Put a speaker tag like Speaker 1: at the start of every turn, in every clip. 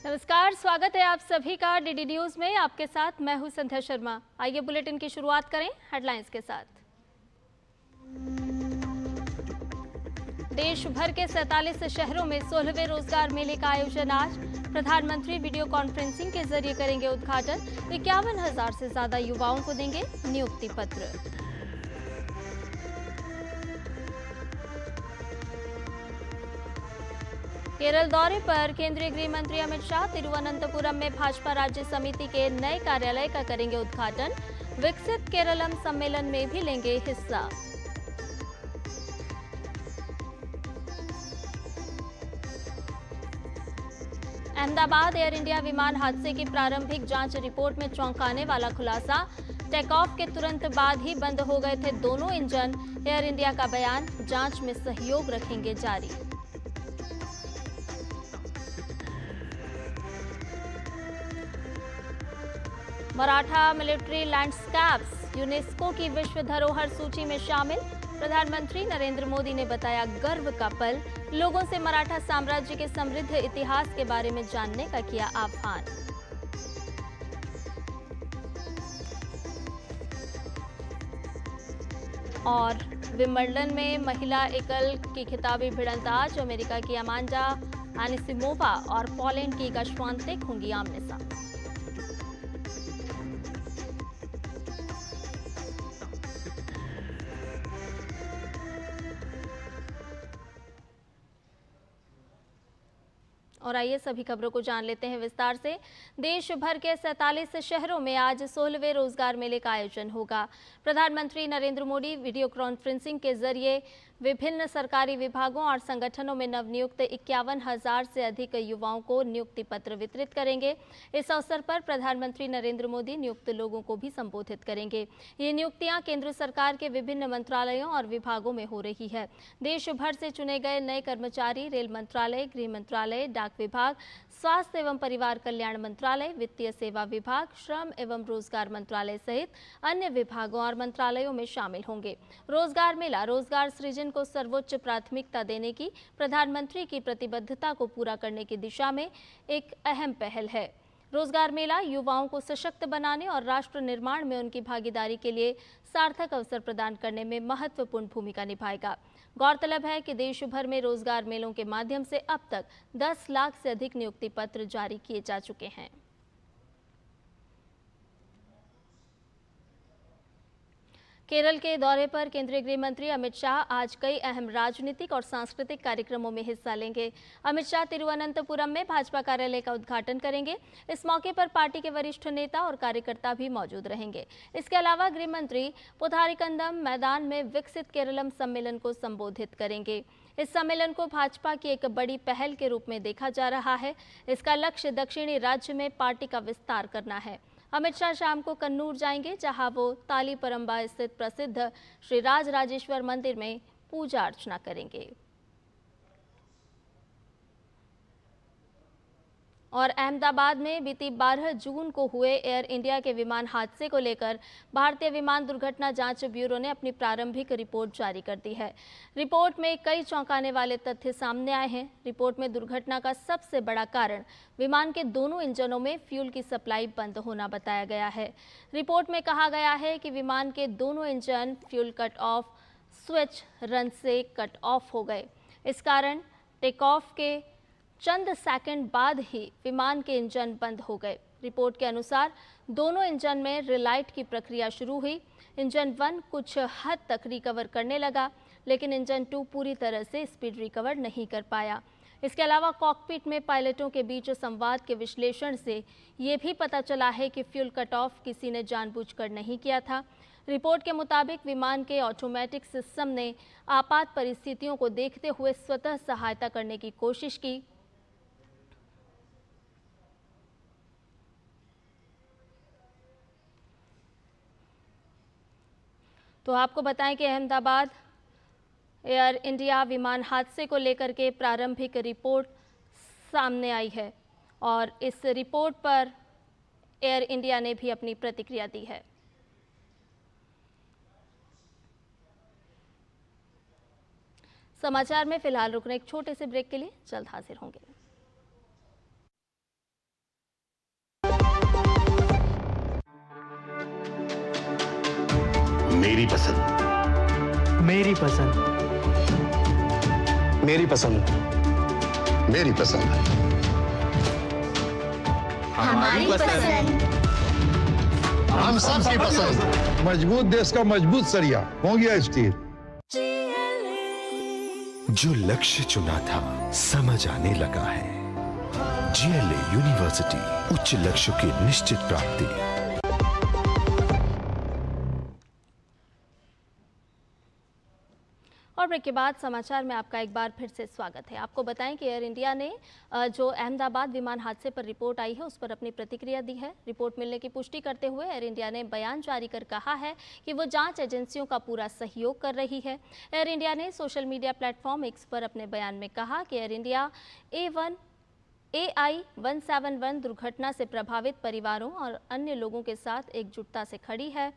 Speaker 1: नमस्कार, स्वागत है आप सभी का डीडी न्यूज में। आपके साथ मैं हूं संध्या शर्मा। आइए बुलेटिन की शुरुआत करें हेडलाइंस के साथ। देश भर के 47 शहरों में 16वें रोजगार मेले का आयोजन आज। प्रधानमंत्री वीडियो कॉन्फ्रेंसिंग के जरिए करेंगे उद्घाटन। 51,000 से ज्यादा युवाओं को देंगे नियुक्ति पत्र। केरल दौरे पर केंद्रीय गृह मंत्री अमित शाह तिरुवनंतपुरम में भाजपा राज्य समिति के नए कार्यालय का करेंगे उद्घाटन। विकसित केरलम सम्मेलन में भी लेंगे हिस्सा। अहमदाबाद एयर इंडिया विमान हादसे की प्रारंभिक जांच रिपोर्ट में चौंकाने वाला खुलासा। टेक ऑफ के तुरंत बाद ही बंद हो गए थे दोनों इंजन। एयर इंडिया का बयान, जांच में सहयोग रखेंगे जारी। मराठा मिलिट्री लैंडस्केप्स यूनेस्को की विश्व धरोहर सूची में शामिल। प्रधानमंत्री नरेंद्र मोदी ने बताया गर्व का पल। लोगों से मराठा साम्राज्य के समृद्ध इतिहास के बारे में जानने का किया आह्वान। और विंबलडन में महिला एकल की खिताबी भिड़ंत आज। अमेरिका की अमांडा एनिसिमोवा और पोलैंड की इगा श्वांतेक होंगी आमने सामने। और आइए सभी खबरों को जान लेते हैं विस्तार से। देश भर के 47 शहरों में आज 16वें रोजगार मेले का आयोजन होगा। प्रधानमंत्री नरेंद्र मोदी वीडियो कॉन्फ्रेंसिंग के जरिए विभिन्न सरकारी विभागों और संगठनों में नवनियुक्त 51,000 से अधिक युवाओं को नियुक्ति पत्र वितरित करेंगे। इस अवसर पर प्रधानमंत्री नरेंद्र मोदी नियुक्त लोगों को भी संबोधित करेंगे। ये नियुक्तियां केंद्र सरकार के विभिन्न मंत्रालयों और विभागों में हो रही है। देश भर से चुने गए नए कर्मचारी रेल मंत्रालय, गृह मंत्रालय, डाक विभाग, स्वास्थ्य एवं परिवार कल्याण मंत्रालय, वित्तीय सेवा विभाग, श्रम एवं रोजगार मंत्रालय सहित अन्य विभागों और मंत्रालयों में शामिल होंगे। रोजगार मेला रोजगार सृजन को सर्वोच्च प्राथमिकता देने की प्रधानमंत्री की प्रतिबद्धता को पूरा करने की दिशा में एक अहम पहल है। रोजगार मेला युवाओं को सशक्त बनाने और राष्ट्र निर्माण में उनकी भागीदारी के लिए सार्थक अवसर प्रदान करने में महत्वपूर्ण भूमिका निभाएगा। गौरतलब है कि देश भर में रोजगार मेलों के माध्यम से अब तक 10 लाख से अधिक नियुक्ति पत्र जारी किए जा चुके हैं। केरल के दौरे पर केंद्रीय गृह मंत्री अमित शाह आज कई अहम राजनीतिक और सांस्कृतिक कार्यक्रमों में हिस्सा लेंगे। अमित शाह तिरुवनंतपुरम में भाजपा कार्यालय का उद्घाटन करेंगे। इस मौके पर पार्टी के वरिष्ठ नेता और कार्यकर्ता भी मौजूद रहेंगे। इसके अलावा गृह मंत्री पुथारिकंदम मैदान में विकसित केरलम सम्मेलन को संबोधित करेंगे। इस सम्मेलन को भाजपा की एक बड़ी पहल के रूप में देखा जा रहा है। इसका लक्ष्य दक्षिणी राज्य में पार्टी का विस्तार करना है। अमित शाह शाम को कन्नूर जाएंगे, जहां वो तालीपरंबा स्थित प्रसिद्ध श्री राजराजेश्वर मंदिर में पूजा अर्चना करेंगे। और अहमदाबाद में बीती 12 जून को हुए एयर इंडिया के विमान हादसे को लेकर भारतीय विमान दुर्घटना जांच ब्यूरो ने अपनी प्रारंभिक रिपोर्ट जारी कर दी है। रिपोर्ट में कई चौंकाने वाले तथ्य सामने आए हैं। रिपोर्ट में दुर्घटना का सबसे बड़ा कारण विमान के दोनों इंजनों में फ्यूल की सप्लाई बंद होना बताया गया है। रिपोर्ट में कहा गया है कि विमान के दोनों engine fuel cut off switch run से कट ऑफ हो गए। इस कारण टेक ऑफ के चंद सेकंड बाद ही विमान के इंजन बंद हो गए। रिपोर्ट के अनुसार दोनों इंजन में रिलाइट की प्रक्रिया शुरू हुई। इंजन 1 कुछ हद तक रिकवर करने लगा, लेकिन इंजन 2 पूरी तरह से स्पीड रिकवर नहीं कर पाया। इसके अलावा कॉकपिट में पायलटों के बीच संवाद के विश्लेषण से ये भी पता चला है कि फ्यूल कट ऑफ किसी ने जानबूझकर नहीं किया था। रिपोर्ट के मुताबिक विमान के ऑटोमेटिक सिस्टम ने आपात परिस्थितियों को देखते हुए स्वतः सहायता करने की कोशिश की। तो आपको बताएं कि अहमदाबाद एयर इंडिया विमान हादसे को लेकर के प्रारंभिक रिपोर्ट सामने आई है और इस रिपोर्ट पर एयर इंडिया ने भी अपनी प्रतिक्रिया दी है। समाचार में फिलहाल रुकने एक छोटे से ब्रेक के लिए जल्द हाजिर होंगे।
Speaker 2: मेरी पसंद।
Speaker 3: मेरी पसंद।
Speaker 2: मेरी पसंद। मेरी पसंद।
Speaker 4: हमारी पसंद।
Speaker 2: हम सबकी पसंद।
Speaker 5: मजबूत देश का मजबूत सरिया हो गया स्टील।
Speaker 6: जो लक्ष्य चुना था समझ आने लगा है। GLA यूनिवर्सिटी, उच्च लक्ष्यों की निश्चित प्राप्ति।
Speaker 1: और ब्रेक के बाद समाचार में आपका एक बार फिर से स्वागत है। आपको बताएं कि एयर इंडिया ने जो अहमदाबाद विमान हादसे पर रिपोर्ट आई है उस पर अपनी प्रतिक्रिया दी है। रिपोर्ट मिलने की पुष्टि करते हुए एयर इंडिया ने बयान जारी कर कहा है कि वो जांच एजेंसियों का पूरा सहयोग कर रही है। एयर इंडिया ने सोशल मीडिया प्लेटफॉर्म एक्स पर अपने बयान में कहा कि एयर इंडिया AI-171 दुर्घटना से प्रभावित परिवारों और अन्य लोगों के साथ एकजुटता से खड़ी है।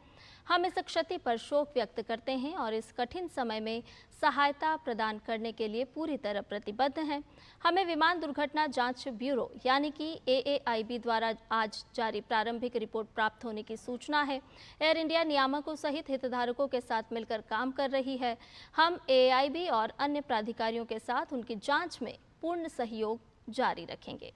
Speaker 1: हम इस क्षति पर शोक व्यक्त करते हैं और इस कठिन समय में सहायता प्रदान करने के लिए पूरी तरह प्रतिबद्ध हैं। हमें विमान दुर्घटना जांच ब्यूरो यानी कि AAIB द्वारा आज जारी प्रारंभिक रिपोर्ट प्राप्त होने की सूचना है। एयर इंडिया नियामकों सहित हितधारकों के साथ मिलकर काम कर रही है। हम AAIB और अन्य प्राधिकारियों के साथ उनकी जांच में पूर्ण सहयोग जारी रखेंगे।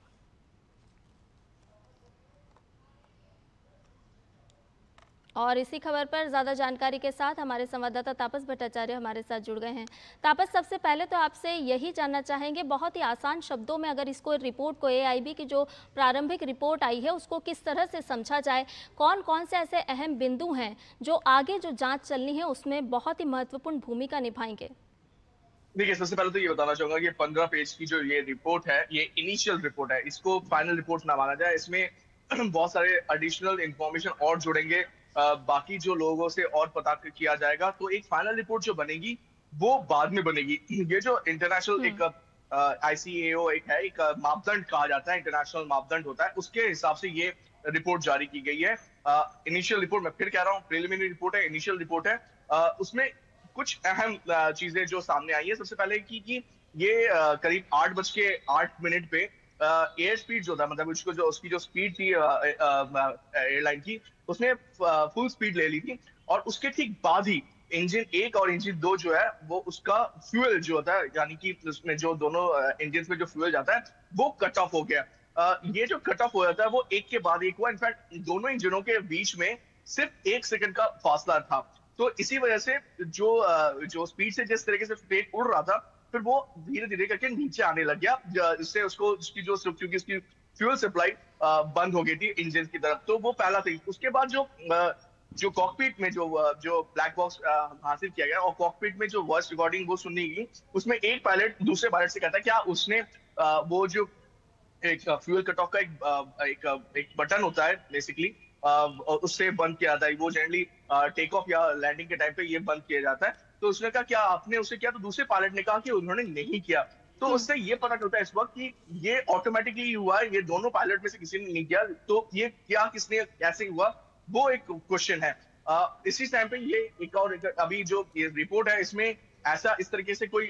Speaker 1: और इसी खबर पर ज़्यादा जानकारी के साथ हमारे संवाददाता तापस भट्टाचार्य हमारे साथ जुड़ गए हैं। तापस, सबसे पहले तो आपसे यही जानना चाहेंगे, बहुत ही आसान शब्दों में अगर इसको रिपोर्ट को AIB की जो प्रारंभिक रिपोर्ट आई है उसको किस तरह से समझा जाए, कौन कौन से ऐसे अहम बिंदु हैं जो आगे जो जाँच चलनी है उसमें बहुत ही महत्वपूर्ण भूमिका निभाएंगे?
Speaker 7: देखिए, सबसे पहले तो ये बताना चाहूंगा कि 15 पेज की जो ये रिपोर्ट है, ये इनिशियल रिपोर्ट है, इसको फाइनल रिपोर्ट ना माना जाए। इसमें बहुत सारे एडिशनल इंफॉर्मेशन और जुड़ेंगे, बाकी जो लोगों से और पता किया जाएगा, तो एक फाइनल रिपोर्ट जो बनेगी वो बाद में बनेगी। ये जो इंटरनेशनल एक ICAO एक मापदंड कहा जाता है, इंटरनेशनल मापदंड होता है, उसके हिसाब से ये रिपोर्ट जारी की गई है। इनिशियल रिपोर्ट, मैं फिर कह रहा हूँ, प्रिलिमिनरी रिपोर्ट है, इनिशियल रिपोर्ट है। उसमें कुछ अहम चीजें जो सामने आई है, सबसे पहले कि ये करीब 8:08 पे एयर स्पीड जो था, मतलब उसकी जो स्पीड थी एयरलाइन की, उसने फुल स्पीड ले ली थी और उसके ठीक बाद ही इंजन 1 और इंजन 2 जो है वो उसका फ्यूल जो होता है, यानी कि उसमें जो दोनों इंजन में जो फ्यूल जाता है वो कट ऑफ हो गया। ये जो कट ऑफ हो जाता है वो एक के बाद एक हुआ। इनफैक्ट दोनों इंजनों के बीच में सिर्फ 1 सेकंड का फासला था। तो इसी वजह से जो स्पीड से जिस तरीके से प्लेन उड़ रहा था, फिर वो धीरे धीरे करके नीचे आने लग गया, जिससे क्योंकि उसकी फ्यूल सप्लाई बंद हो गई थी इंजन की तरफ। तो वो पहला था। उसके बाद जो कॉकपिट में जो ब्लैक बॉक्स हासिल किया गया और कॉकपिट में जो वॉइस रिकॉर्डिंग वो सुननी गई, उसमें एक पायलट दूसरे पायलट से कहता है क्या उसने वो जो एक फ्यूल कट ऑफ का एक बटन होता है बेसिकली, उससे बंद किया जाता है। वो जनरली टेक ऑफ या लैंडिंग के टाइम पे ये बंद किया जाता है। तो उसने कहा क्या आपने उसे किया, तो दूसरे पायलट ने कहा कि उन्होंने नहीं किया। तो उससे ये पता चलता है इस वक्त कि ये ऑटोमेटिकली हुआ है, ये दोनों पायलट में से किसी ने नहीं किया। तो ये क्या किसने कैसे हुआ, वो एक क्वेश्चन है। इसी टाइम पे ये अभी जो ये रिपोर्ट है, इसमें ऐसा इस तरीके से कोई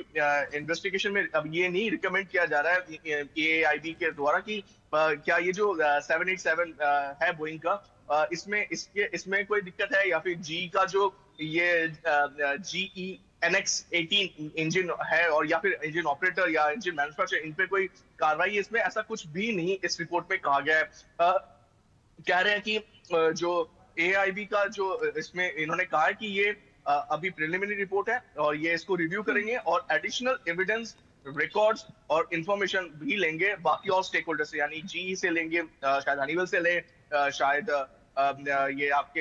Speaker 7: इन्वेस्टिगेशन में अब ये नहीं रिकमेंड किया जा रहा है AAIB के द्वारा कि क्या ये जो 787 है बोइंग का, इसमें कोई दिक्कत है, या फिर जी का जो ये GE NX-18 इंजन है, और या फिर इंजन ऑपरेटर या इंजन मैन्युफैक्चरर, इन पे कोई कार्रवाई है इसमें, ऐसा कुछ भी नहीं इस रिपोर्ट में कहा गया है। कह रहे हैं कि जो AIB का जो इसमें इन्होंने कहा है कि ये अभी प्रिलिमिनरी रिपोर्ट है और ये इसको रिव्यू करेंगे और एडिशनल एविडेंस, रिकॉर्ड्स और इंफॉर्मेशन भी लेंगे बाकी और स्टेक होल्डर से, यानी GE से लेंगे, शायद हनीवेल से ले, शायद ये आपके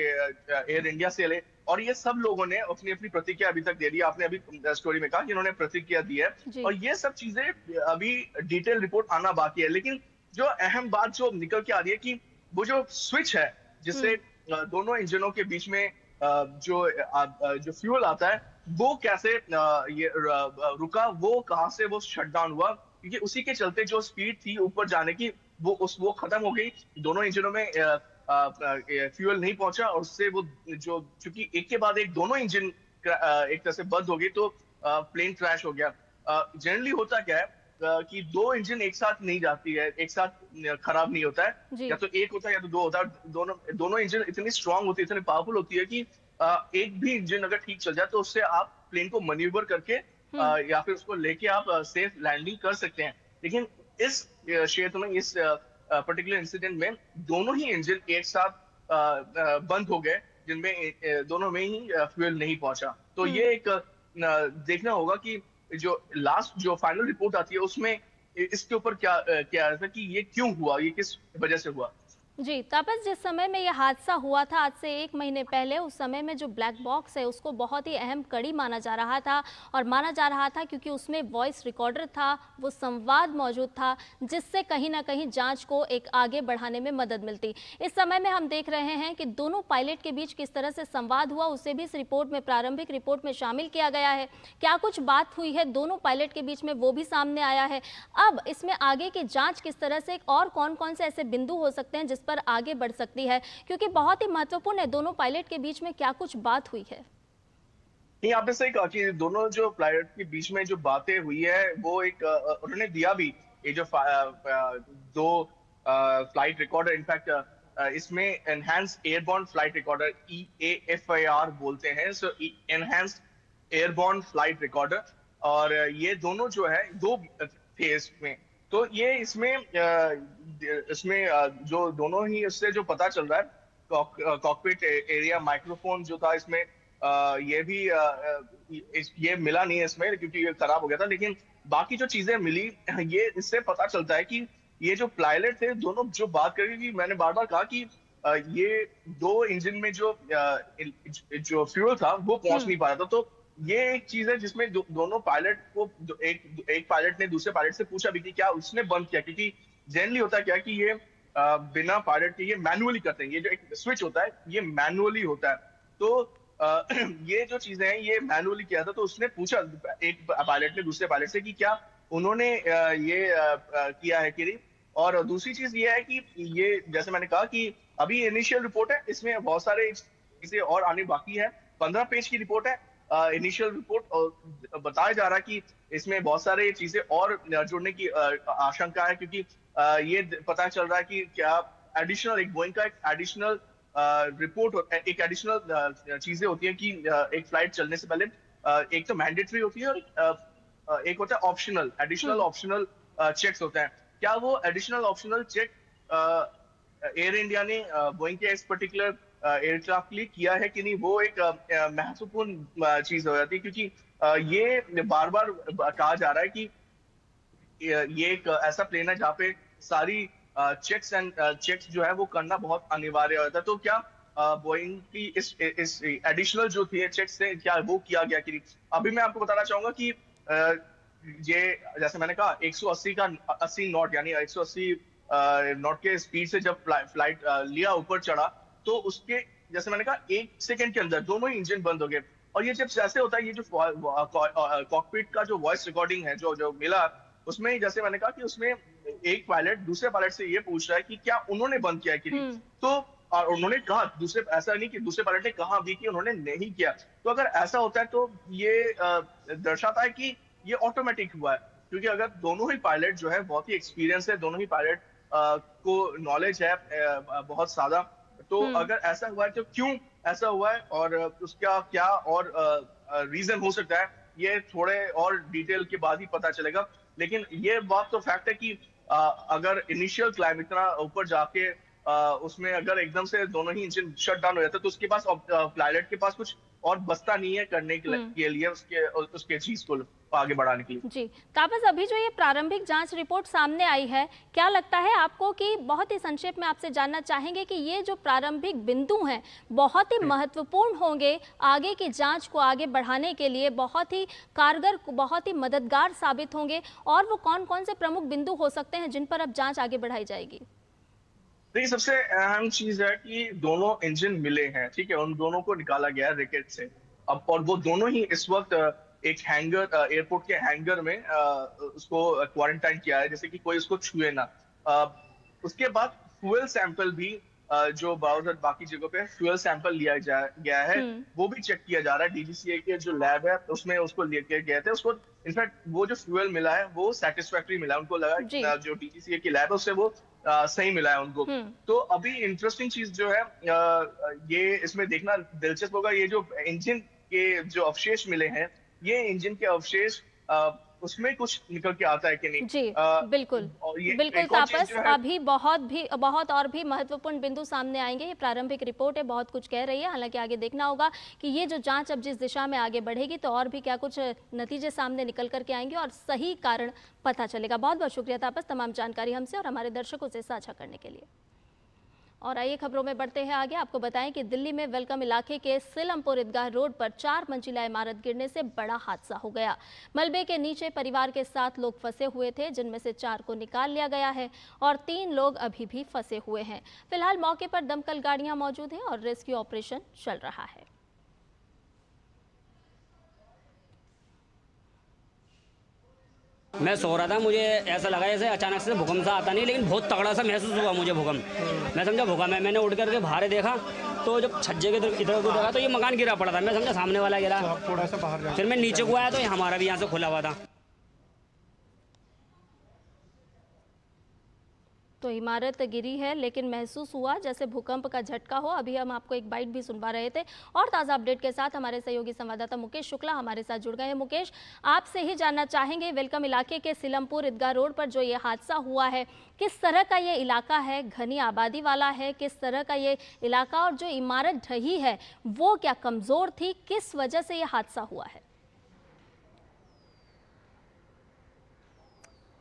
Speaker 7: एयर इंडिया से ले, और ये सब लोगों ने अपनी अपनी प्रतिक्रिया अभी तक दे दी। आपने अभी स्टोरी में कहा कि इन्होंने प्रतिक्रिया दी है और ये सब चीजें अभी डिटेल रिपोर्ट आना बाकी है। लेकिन जो अहम बात जो निकल के आ रही है कि वो जो स्विच है जिससे दोनों इंजनों के बीच में जो फ्यूल आता है वो कैसे ये रुका, वो कहां से वो शट डाउन हुआ, क्योंकि उसी के चलते जो स्पीड थी ऊपर जाने की वो खत्म हो गई। दोनों इंजनों में फ्यूल नहीं पहुंचा और उससे वो जो चूंकि एक के बाद एक दोनों इंजन एक तरह से बंद हो गई, तो प्लेन क्रैश हो गया। जनरली होता क्या है कि दो इंजन एक साथ नहीं जाती है, एक साथ खराब नहीं होता है, या तो एक होता है या तो दो होता है। दोनों इंजन इतनी स्ट्रांग होती है, इतनी पावरफुल होती है कि एक भी इंजन अगर ठीक चल जाए तो उससे आप प्लेन को मैन्यूवर करके या फिर उसको लेके आप सेफ लैंडिंग कर सकते हैं। लेकिन इस क्षेत्र में, इस पर्टिकुलर इंसिडेंट में दोनों ही इंजन एक साथ बंद हो गए, जिनमें दोनों में ही फ्यूल नहीं पहुंचा। तो ये एक देखना होगा कि जो लास्ट जो फाइनल रिपोर्ट आती है उसमें इसके ऊपर क्या क्या है कि ये क्यों हुआ, ये किस वजह से हुआ।
Speaker 1: जी तापस, जिस समय में यह हादसा हुआ था आज से 1 महीने पहले, उस समय में जो ब्लैक बॉक्स है उसको बहुत ही अहम कड़ी माना जा रहा था, और माना जा रहा था क्योंकि उसमें वॉइस रिकॉर्डर था, वो संवाद मौजूद था, जिससे कहीं ना कहीं जांच को एक आगे बढ़ाने में मदद मिलती। इस समय में हम देख रहे हैं कि दोनों पायलट के बीच किस तरह से संवाद हुआ, उसे भी इस रिपोर्ट में, प्रारंभिक रिपोर्ट में शामिल किया गया है। क्या कुछ बात हुई है दोनों पायलट के बीच में, वो भी सामने आया है। अब इसमें आगे की जाँच किस तरह से, और कौन कौन से ऐसे बिंदु हो सकते हैं जिस पर आगे बढ़ सकती है, क्योंकि बहुत ही महत्वपूर्ण है दोनों पायलट के बीच में क्या कुछ बात हुई है।
Speaker 7: नहीं, आपने सही कहा कि दोनों जो पायलट के बीच में जो बातें हुई है वो एक उन्होंने दिया भी, ये जो दो फ्लाइट रिकॉर्डर, इनफैक्ट इसमें enhance airborne flight recorder EAFIR बोलते हैं, सो एनहांस एयरबॉर्न फ्लाइट रिकॉर्डर, और ये दोनों जो है दो थे इसमें। तो ये इसमें जो दोनों ही इससे जो पता चल रहा है, कॉकपिट एरिया माइक्रोफोन जो था इसमें, ये भी ये मिला नहीं है इसमें क्योंकि ये खराब हो गया था, लेकिन बाकी जो चीजें मिली, ये इससे पता चलता है कि ये जो पायलट थे दोनों जो बात कर रही थी, मैंने बार बार कहा कि ये दो इंजन में जो फ्यूल था वो पहुंच नहीं पा रहा था। तो ये एक चीज है जिसमें दोनों पायलट को, एक पायलट ने दूसरे पायलट से पूछा भी कि क्या उसने बंद किया, क्योंकि जनरली होता क्या कि ये बिना पायलट के ये मैनुअली करते हैं, ये जो एक स्विच होता है ये मैनुअली होता है। तो ये जो चीजें हैं ये मैनुअली किया था। तो उसने पूछा, एक पायलट ने दूसरे पायलट से, कि क्या उन्होंने ये किया है कि नहीं। और दूसरी चीज ये है कि ये, जैसे मैंने कहा कि अभी इनिशियल रिपोर्ट है, इसमें बहुत सारे चीजें और आने बाकी है। 15 पेज की रिपोर्ट है इनिशियल रिपोर्ट, और बताया जा रहा है कि इसमें बहुत सारे चीजें और जुड़ने की आशंका है, क्योंकि ये पता चल रहा है कि क्या एडिशनल, एक बोइंग का एक एडिशनल रिपोर्ट, एक एडिशनल चीजें होती है कि एक फ्लाइट चलने से पहले एक तो मैंडेटरी होती है और एक होता है ऑप्शनल, एडिशनल ऑप्शनल चेक्स होते हैं। क्या वो additional optional check Air India ने बोइंग के इस पर्टिकुलर एयरक्राफ्ट के लिए किया है कि नहीं, वो एक महत्वपूर्ण चीज हो जाती है, क्योंकि ये बार बार कहा जा रहा है कि ये एक ऐसा प्लेन है जहाँ पे सारी चेक्स जो है वो करना बहुत अनिवार्य होता है। तो क्या बोइंग की इस एडिशनल जो थी चेक्स थे, क्या वो किया गया कि नहीं। अभी मैं आपको बताना चाहूंगा कि ये, जैसे मैंने कहा, 180 नॉट यानी 180 नॉट के स्पीड से जब फ्लाइट लिया, ऊपर चढ़ा, तो उसके, जैसे मैंने कहा, 1 सेकंड के अंदर दोनों ही इंजन बंद हो गए। और ये जब ऐसे होता है, ये जो कॉकपिट का जो वॉइस रिकॉर्डिंग है जो मिला, उसमें जैसे मैंने कहा कि उसमें एक पायलट दूसरे पायलट से ये पूछ रहा है कि क्या उन्होंने बंद किया है कि नहीं। तो और उन्होंने कहा, दूसरे, ऐसा नहीं कि दूसरे पायलट ने कहा भी कि उन्होंने नहीं किया। तो अगर ऐसा होता है तो ये दर्शाता है कि ये ऑटोमेटिक हुआ है, क्योंकि अगर दोनों ही पायलट जो है बहुत ही एक्सपीरियंस है, दोनों ही पायलट को नॉलेज है बहुत ज्यादा, तो अगर ऐसा हुआ है तो क्यों ऐसा हुआ है और उसका क्या और रीजन हो सकता है, ये थोड़े और डिटेल के बाद ही पता चलेगा। लेकिन ये बात तो फैक्ट है कि अगर इनिशियल क्लाइंब इतना ऊपर जाके उसमें अगर एकदम से दोनों ही इंजन शट डाउन हो जाता है, तो उसके पास, पायलट के पास कुछ और बचता नहीं है करने के लिए उसके चीज को आगे बढ़ाने के लिए।
Speaker 1: जी तापस, अभी जो ये प्रारंभिक जांच रिपोर्ट सामने आई है, क्या लगता है आपको कि, बहुत ही संक्षेप में आपसे जानना चाहेंगे कि ये जो प्रारंभिक बिंदु हैं बहुत ही महत्वपूर्ण होंगे आगे की जांच को आगे बढ़ाने के लिए, बहुत ही कारगर, बहुत ही मददगार साबित होंगे, और वो कौन कौन से प्रमुख बिंदु हो सकते हैं जिन पर अब जांच आगे बढ़ाई जाएगी?
Speaker 7: देखिए, सबसे अहम चीज है कि दोनों इंजन मिले हैं, ठीक है, उन दोनों को निकाला गया रिकेट से अब, और वो दोनों ही इस वक्त एक हैंगर, एयरपोर्ट के हैंगर में उसको क्वारंटाइन किया है, जैसे कि कोई उसको छुए ना। उसके बाद फ्यूल सैंपल भी जो बाकी जगहों पे फ्यूल सैंपल लिया गया है वो भी चेक किया जा रहा है। डीजीसीए के जो लैब है उसमें उसको लेके गए थे, उसको इनफैक्ट वो जो फ्यूल मिला है वो सेटिस्फैक्टरी मिला है, उनको लगा जो डीजीसीए की लैब है उससे वो सही मिला है उनको। तो अभी इंटरेस्टिंग चीज जो है ये इसमें देखना दिलचस्प होगा, ये जो इंजन के जो अवशेष मिले हैं, ये इंजन के अवशेष उसमें कुछ निकल के आता है कि नहीं।
Speaker 1: जी बिल्कुल बिल्कुल तापस, अभी बहुत और भी महत्वपूर्ण बिंदु सामने आएंगे। ये प्रारंभिक रिपोर्ट है, बहुत कुछ कह रही है, हालांकि आगे देखना होगा कि ये जो जांच अब जिस दिशा में आगे बढ़ेगी तो और भी क्या कुछ नतीजे सामने निकल करके आएंगे और सही कारण पता चलेगा। बहुत बहुत शुक्रिया तापस, तमाम जानकारी हमसे और हमारे दर्शकों से साझा करने के लिए। और आइए खबरों में बढ़ते हैं आगे। आपको बताएं कि दिल्ली में वेलकम इलाके के सिलमपुर ईदगाह रोड पर 4 मंजिला इमारत गिरने से बड़ा हादसा हो गया। मलबे के नीचे परिवार के 7 लोग फंसे हुए थे, जिनमें से 4 को निकाल लिया गया है और 3 लोग अभी भी फंसे हुए हैं। फिलहाल मौके पर दमकल गाड़ियां मौजूद हैं और रेस्क्यू ऑपरेशन चल रहा है।
Speaker 3: मैं सो रहा था, मुझे ऐसा लगा जैसे अचानक से भूकंप सा आता नहीं, लेकिन बहुत तगड़ा सा महसूस हुआ मुझे भूकंप। मैं समझा भूकंप है, मैंने उठ करके बाहर देखा तो जब छज्जे के इधर उधर देखा तो ये मकान गिरा पड़ा था। मैं समझा सामने वाला गिरा, थोड़ा सा बाहर, फिर मैं नीचे को आया तो हमारा भी यहाँ से खुला हुआ था।
Speaker 1: तो इमारत गिरी है, लेकिन महसूस हुआ जैसे भूकंप का झटका हो। अभी हम आपको एक बाइट भी सुनवा रहे थे और ताज़ा अपडेट के साथ हमारे सहयोगी संवाददाता मुकेश शुक्ला हमारे साथ जुड़ गए हैं। मुकेश, आपसे ही जानना चाहेंगे, वेलकम इलाके के सिलमपुर ईदगाह रोड पर जो ये हादसा हुआ है, किस तरह का ये इलाका है? घनी आबादी वाला है? किस तरह का ये इलाका, और जो इमारत ढही है वो क्या कमज़ोर थी? किस वजह से ये हादसा हुआ है?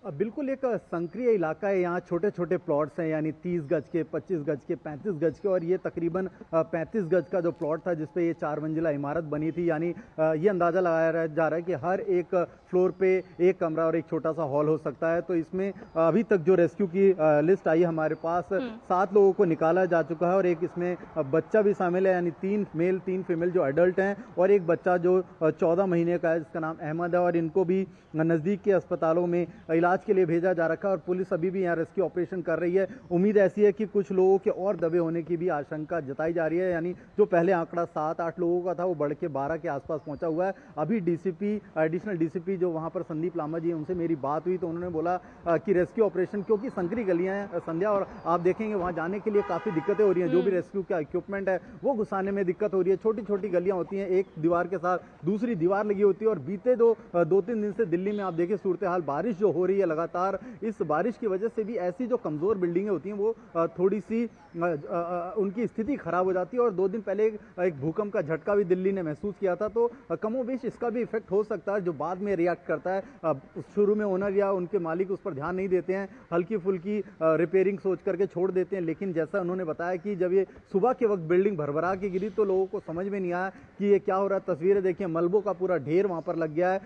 Speaker 8: बिल्कुल एक संक्रिय इलाका है। यहाँ छोटे छोटे प्लॉट्स हैं, यानी 30 गज के, 25 गज के, 35 गज के, और ये तकरीबन 35 गज का जो प्लॉट था जिस पे ये 4 मंजिला इमारत बनी थी। यानी ये अंदाज़ा लगाया जा रहा है कि हर एक फ्लोर पे एक कमरा और एक छोटा सा हॉल हो सकता है। तो इसमें अभी तक जो रेस्क्यू की लिस्ट आई हमारे पास, 7 लोगों को निकाला जा चुका है और एक इसमें बच्चा भी शामिल है, यानी 3 मेल 3 फीमेल जो एडल्ट हैं, और एक बच्चा जो 14 महीने का है जिसका नाम अहमद है, और इनको भी नज़दीक के अस्पतालों में इलाज के लिए भेजा जा रखा है। और पुलिस अभी भी यहाँ रेस्क्यू ऑपरेशन कर रही है। उम्मीद ऐसी है कि कुछ लोगों के और दबे होने की भी आशंका जताई जा रही है। यानी जो पहले आंकड़ा 7-8 लोगों का था वो बढ़ के 12 के आसपास पहुंचा हुआ है। अभी डीसीपी, एडिशनल डीसीपी जो वहां पर संदीप लामा जी, उनसे मेरी बात हुई तो उन्होंने बोला कि रेस्क्यू ऑपरेशन, क्योंकि संकरी गलियां हैं संध्या, और आप देखेंगे वहां जाने के लिए काफ़ी दिक्कतें हो रही हैं। जो भी रेस्क्यू का इक्विपमेंट है वो घुसाने में दिक्कत हो रही है। छोटी छोटी गलियां होती हैं, एक दीवार के साथ दूसरी दीवार लगी होती है। और बीते 2-3 दिन से दिल्ली में आप देखिए सूरत हाल, बारिश जो हो रही है लगातार, इस बारिश की वजह से भी ऐसी जो कमज़ोर बिल्डिंगें होती हैं वो थोड़ी सी उनकी स्थिति खराब हो जाती है। और 2 दिन पहले एक भूकंप का झटका भी दिल्ली ने महसूस किया था, तो कमोबेश इसका भी इफेक्ट हो सकता है, जो बाद में रिएक्ट करता है। शुरू में ओनर या उनके मालिक उस पर ध्यान नहीं देते हैं, हल्की फुल्की रिपेयरिंग सोच करके छोड़ देते हैं। लेकिन जैसा उन्होंने बताया कि जब ये सुबह के वक्त बिल्डिंग भरभरा के गिरी तो लोगों को समझ में नहीं आया कि ये क्या हो रहा है। तस्वीरें देखिए, मलबों का पूरा ढेर वहाँ पर लग गया है।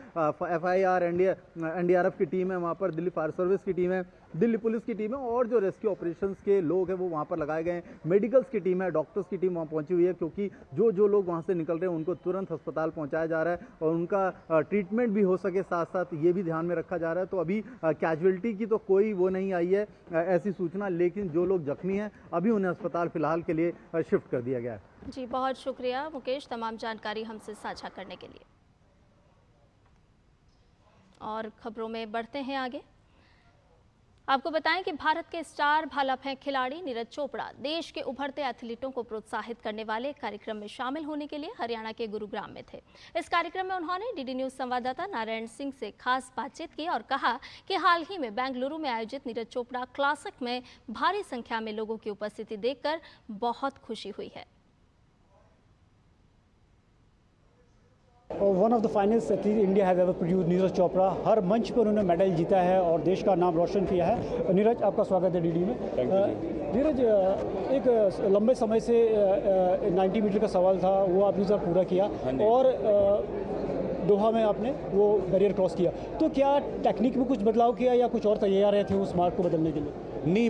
Speaker 8: FIR, NDRF की टीम है वहाँ पर, दिल्ली फायर सर्विस की टीम है, दिल्ली पुलिस की टीम है, और जो रेस्क्यू ऑपरेशंस के लोग हैं वो वहाँ पर लगाए गए हैं। मेडिकल्स की टीम है, डॉक्टर्स की टीम वहाँ पहुँची हुई है, क्योंकि जो लोग वहाँ से निकल रहे हैं उनको तुरंत अस्पताल पहुँचाया जा रहा है और उनका ट्रीटमेंट भी हो सके, साथ साथ ये भी ध्यान में रखा जा रहा है। तो अभी कैजुअलिटी की तो कोई वो नहीं आई है ऐसी सूचना, लेकिन जो लोग जख्मी हैं अभी उन्हें अस्पताल फिलहाल के लिए शिफ्ट कर दिया गया है।
Speaker 1: जी बहुत शुक्रिया मुकेश, तमाम जानकारी हमसे साझा करने के लिए। और खबरों में बढ़ते हैं आगे। आपको बताएं कि भारत के स्टार भाला फेंक खिलाड़ी नीरज चोपड़ा देश के उभरते एथलीटों को प्रोत्साहित करने वाले कार्यक्रम में शामिल होने के लिए हरियाणा के गुरुग्राम में थे। इस कार्यक्रम में उन्होंने डीडी न्यूज संवाददाता नारायण सिंह से खास बातचीत की और कहा कि हाल ही में बेंगलुरु में आयोजित नीरज चोपड़ा क्लासिक में भारी संख्या में लोगों की उपस्थिति देखकर बहुत खुशी हुई है।
Speaker 9: One of the finest athlete India has ever produced, Neeraj Chopra. हर मंच पर उन्होंने मेडल जीता है और देश का नाम रोशन किया है। नीरज, आपका स्वागत है डीडी में। नीरज, एक लंबे समय से 90 मीटर का सवाल था, वो आपने सर पूरा किया और दोहा में आपने वो बैरियर क्रॉस किया। तो क्या टेक्निक में कुछ बदलाव किया या कुछ और तैयार थे उस मार्क को बदलने के लिए?
Speaker 10: नहीं,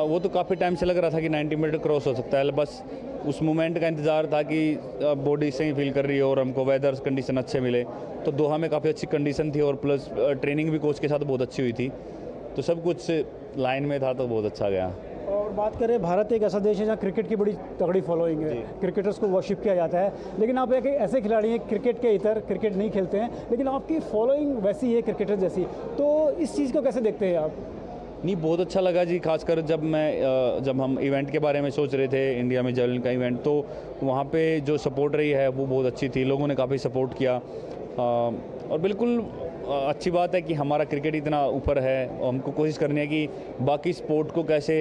Speaker 10: वो तो काफ़ी टाइम से लग रहा था कि 90 मीटर क्रॉस हो सकता है, बस उस मोमेंट का इंतज़ार था कि बॉडी सही फील कर रही है और हमको वेदर कंडीशन अच्छे मिले। तो दोहा में काफ़ी अच्छी कंडीशन थी और प्लस ट्रेनिंग भी कोच के साथ बहुत अच्छी हुई थी, तो सब कुछ लाइन में था, तो बहुत अच्छा गया।
Speaker 9: और बात करें, भारत एक ऐसा देश है जहाँ क्रिकेट की बड़ी तगड़ी फॉलोइंग है, क्रिकेटर्स को वर्शिप किया जाता है, लेकिन आप एक ऐसे खिलाड़ी हैं क्रिकेट के इतर क्रिकेट नहीं खेलते हैं, लेकिन आपकी फॉलोइंग वैसी है क्रिकेटर जैसी, तो इस चीज़ को कैसे देखते हैं आप?
Speaker 10: नहीं, बहुत अच्छा लगा जी, खासकर जब हम इवेंट के बारे में सोच रहे थे, इंडिया में जेवलिन का इवेंट, तो वहाँ पे जो सपोर्ट रही है वो बहुत अच्छी थी, लोगों ने काफ़ी सपोर्ट किया। और बिल्कुल अच्छी बात है कि हमारा क्रिकेट इतना ऊपर है, और हमको कोशिश करनी है कि बाकी स्पोर्ट को कैसे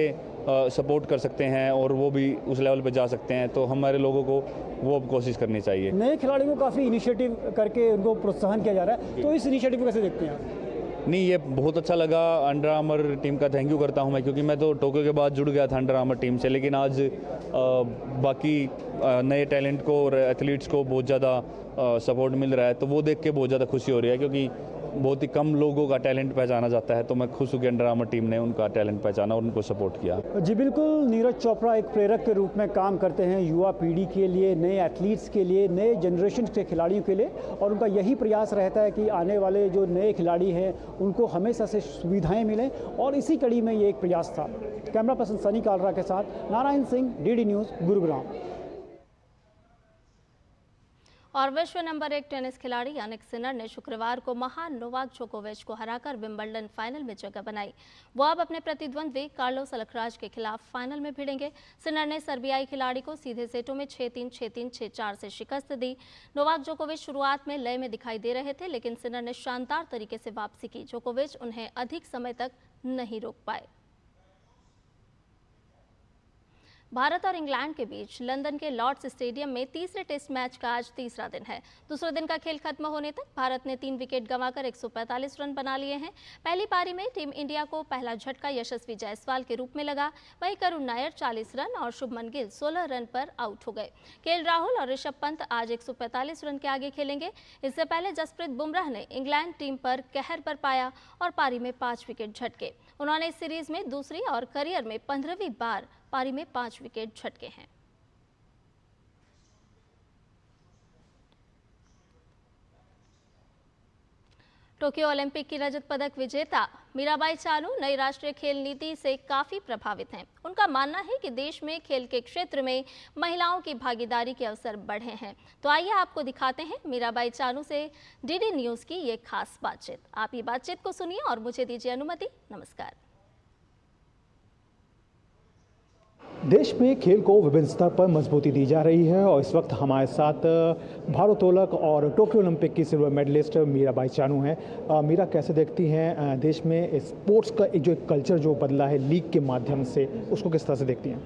Speaker 10: सपोर्ट कर सकते हैं और वो भी उस लेवल पे जा सकते हैं, तो हमारे लोगों को वो अब कोशिश करनी चाहिए।
Speaker 9: नए खिलाड़ियों को काफ़ी इनिशिएटिव करके उनको प्रोत्साहन किया जा रहा है, तो इस इनिशिएटिव को कैसे देखते हैं आप?
Speaker 10: नहीं, ये बहुत अच्छा लगा। अंडर आर्मर टीम का थैंक यू करता हूँ मैं, क्योंकि मैं तो टोक्यो के बाद जुड़ गया था अंडर आर्मर टीम से, लेकिन आज बाकी नए टैलेंट को और एथलीट्स को बहुत ज़्यादा सपोर्ट मिल रहा है, तो वो देख के बहुत ज़्यादा खुशी हो रही है, क्योंकि बहुत ही कम लोगों का टैलेंट पहचाना जाता है। तो मैं खुश हूँ कि अंडर आर्मर टीम ने उनका टैलेंट पहचाना और उनको सपोर्ट किया।
Speaker 9: जी बिल्कुल, नीरज चोपड़ा एक प्रेरक के रूप में काम करते हैं युवा पीढ़ी के लिए, नए एथलीट्स के लिए, नए जनरेशन के खिलाड़ियों के लिए, और उनका यही प्रयास रहता है कि आने वाले जो नए खिलाड़ी हैं उनको हमेशा से सुविधाएं मिलें, और इसी कड़ी में ये एक प्रयास था। कैमरा पर्सन सनी कालरा के साथ नारायण सिंह, डीडी न्यूज़, गुरुग्राम।
Speaker 1: और विश्व नंबर 1 टेनिस खिलाड़ी यानिक सिनर ने शुक्रवार को महान नोवाक जोकोविच को हराकर विंबलडन फाइनल में जगह बनाई। वो अब अपने प्रतिद्वंद्वी कार्लोस अलखराज के खिलाफ फाइनल में भिड़ेंगे। सिनर ने सर्बियाई खिलाड़ी को सीधे सेटों में 6-3, 6-3, 6-4 से शिकस्त दी। नोवाक जोकोविच शुरुआत में लय में दिखाई दे रहे थे, लेकिन सिनर ने शानदार तरीके से वापसी की। जोकोविच उन्हें अधिक समय तक नहीं रोक पाए। भारत और इंग्लैंड के बीच लंदन के लॉर्ड्स स्टेडियम में तीसरे टेस्ट मैच का आज तीसरा दिन है। दूसरे दिन का खेल खत्म होने तक भारत ने 3 विकेट गंवाकर 145 रन बना लिए हैं। पहली पारी में टीम इंडिया को पहला झटका यशस्वी जायसवाल के रूप में लगा। वहीं करुण नायर 40 रन और शुभमन गिल 16 रन पर आउट हो गए। केएल राहुल और ऋषभ पंत आज 145 रन के आगे खेलेंगे। इससे पहले जसप्रीत बुमराह ने इंग्लैंड टीम पर कहर बरपाया और पारी में 5 विकेट झटके। उन्होंने इस सीरीज में दूसरी और करियर में 15वीं बार पारी में 5 विकेट झटके हैं। टोक्यो ओलंपिक की रजत पदक विजेता मीराबाई चानू नई राष्ट्रीय खेल नीति से काफी प्रभावित हैं। उनका मानना है कि देश में खेल के क्षेत्र में महिलाओं की भागीदारी के अवसर बढ़े हैं। तो आइए आपको दिखाते हैं मीराबाई चानू से डीडी न्यूज़ की ये खास बातचीत। आप ये बातचीत को सुनिए और मुझे दीजिए अनुमति। नमस्कार।
Speaker 9: देश में खेल को विभिन्न स्तर पर मजबूती दी जा रही है, और इस वक्त हमारे साथ भारोत्तोलक और टोक्यो ओलंपिक की सिल्वर मेडलिस्ट मीराबाई चानू हैं। मीरा, कैसे देखती हैं देश में स्पोर्ट्स का एक कल्चर जो बदला है लीग के माध्यम से, उसको किस तरह से देखती हैं?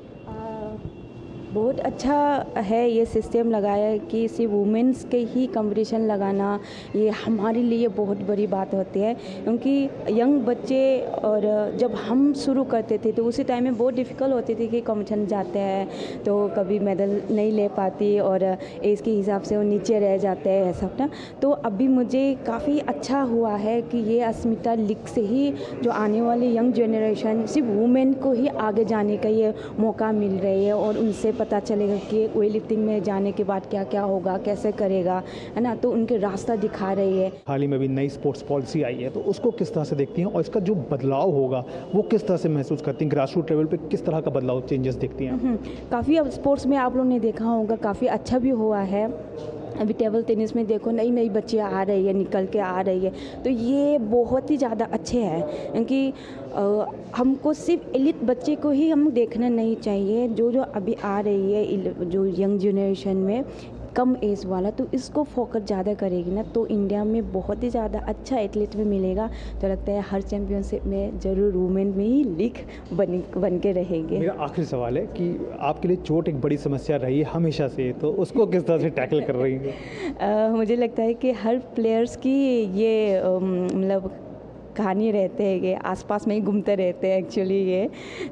Speaker 11: बहुत अच्छा है ये सिस्टम लगाया है कि सिर्फ वुमेंस के ही कंपटीशन लगाना, ये हमारे लिए बहुत बड़ी बात होती है, क्योंकि यंग बच्चे और जब हम शुरू करते थे तो उसी टाइम में बहुत डिफ़िकल्ट होती थी कि कंपटीशन जाते हैं तो कभी मेडल नहीं ले पाती और एज के हिसाब से वो नीचे रह जाते हैं सब ना। तो अभी मुझे काफ़ी अच्छा हुआ है कि ये अस्मिता लीग से ही जो आने वाली यंग जनरेशन सिर्फ वुमेन को ही आगे जाने का ये मौका मिल रही है, और उनसे पता चलेगा कि वेट लिफ्टिंग में जाने के बाद क्या क्या होगा, कैसे करेगा, है ना। तो उनके रास्ता दिखा रही है।
Speaker 9: हाल ही में भी नई स्पोर्ट्स पॉलिसी आई है, तो उसको किस तरह से देखती हैं, और इसका जो बदलाव होगा वो किस तरह से महसूस करती हैं? ग्रास रूट लेवल पे किस तरह का बदलाव, चेंजेस देखती हैं?
Speaker 11: काफ़ी अब स्पोर्ट्स में आप लोगों ने देखा होगा काफ़ी अच्छा भी हुआ है। अभी टेबल टेनिस में देखो नई नई बच्चियाँ आ रही है, निकल के आ रही है, तो ये बहुत ही ज़्यादा अच्छे हैं, क्योंकि हमको सिर्फ एलिट बच्चे को ही हम देखना नहीं चाहिए, जो जो अभी आ रही है जो यंग जनरेशन में कम एज वाला, तो इसको फोकस ज़्यादा करेगी ना, तो इंडिया में बहुत ही ज़्यादा अच्छा एथलीट भी मिलेगा। तो लगता है हर चैम्पियनशिप में ज़रूर वुमेन में ही लीग बन के रहेंगे।
Speaker 9: मेरा आखिरी सवाल है कि आपके लिए चोट एक बड़ी समस्या रही है हमेशा से, तो उसको किस तरह से टैकल कर रही हैं?
Speaker 11: मुझे लगता है कि हर प्लेयर्स की ये मतलब कहानी रहते हैं, ये आसपास में ही घूमते रहते हैं एक्चुअली ये।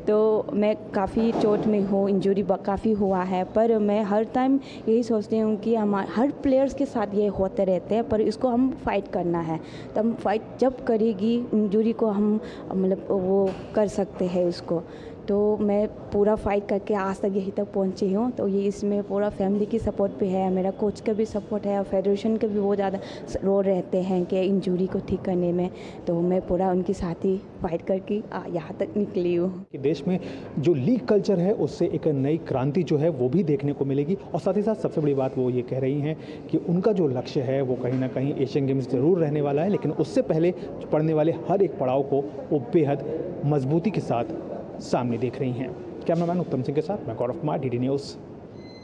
Speaker 11: तो मैं काफ़ी चोट में हूँ, इंजरी काफ़ी हुआ है, पर मैं हर टाइम यही सोचती हूँ कि हर प्लेयर्स के साथ ये होते रहते हैं, पर इसको हम फाइट करना है। तो हम फाइट जब करेगी इंजरी को हम मतलब वो कर सकते हैं उसको। तो मैं पूरा फाइट करके आज तक यहीं तक पहुंची हूँ। तो ये इसमें पूरा फैमिली की सपोर्ट भी है, मेरा कोच का भी सपोर्ट है और फेडरेशन के भी बहुत ज़्यादा रोल रहते हैं कि इंजरी को ठीक करने में। तो मैं पूरा उनके साथ ही फाइट करके यहाँ तक निकली हूँ।
Speaker 12: कि देश में जो लीग कल्चर है उससे एक नई क्रांति जो है वो भी देखने को मिलेगी और साथ ही साथ सबसे बड़ी बात वो ये कह रही हैं कि उनका जो लक्ष्य है वो कहीं ना कहीं एशियन गेम्स जरूर रहने वाला है, लेकिन उससे पहले पड़ने वाले हर एक पड़ाव को वो बेहद मजबूती के साथ सामने देख रही हैं। कैमरामैन उत्तम सिंह के साथ मैं गौरव कुमार, DD न्यूज़,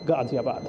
Speaker 12: गाजियाबाद।